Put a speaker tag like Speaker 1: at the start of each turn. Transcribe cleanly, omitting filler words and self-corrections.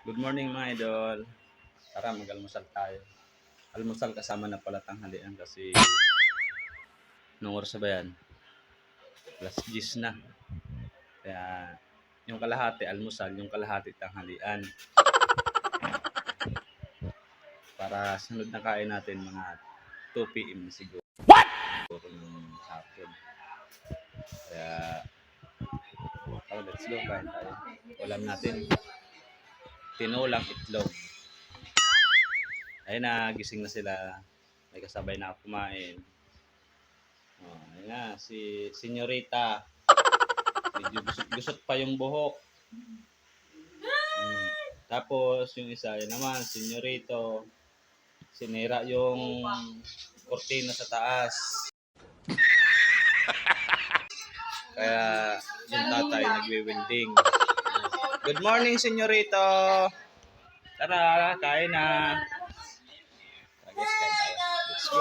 Speaker 1: Good morning mga idol. Tara mag-almusal tayo. Almusal kasama na pala tanghalian kasi nung oras ba yan? Alas 10 na. Kaya yung kalahati almusal, yung kalahati tanghalian. Para sunod na kain natin mga 2 PM na siguro. Siguro ng hapon. Kaya let's go, kain tayo. Ulam natin, tinolang itlog. Ayun na, gising na sila. May kasabay na ako kumain. Oh, ayun na, si Senyorita. Medyo gusot pa yung buhok. Tapos yung isa, yun naman, Senyorito. Sinira yung kortina sa taas. Kaya yung tatay nagwi-welding. Good morning, Senyorito. Tara, kain na. Guys, kain tayo. Let's go.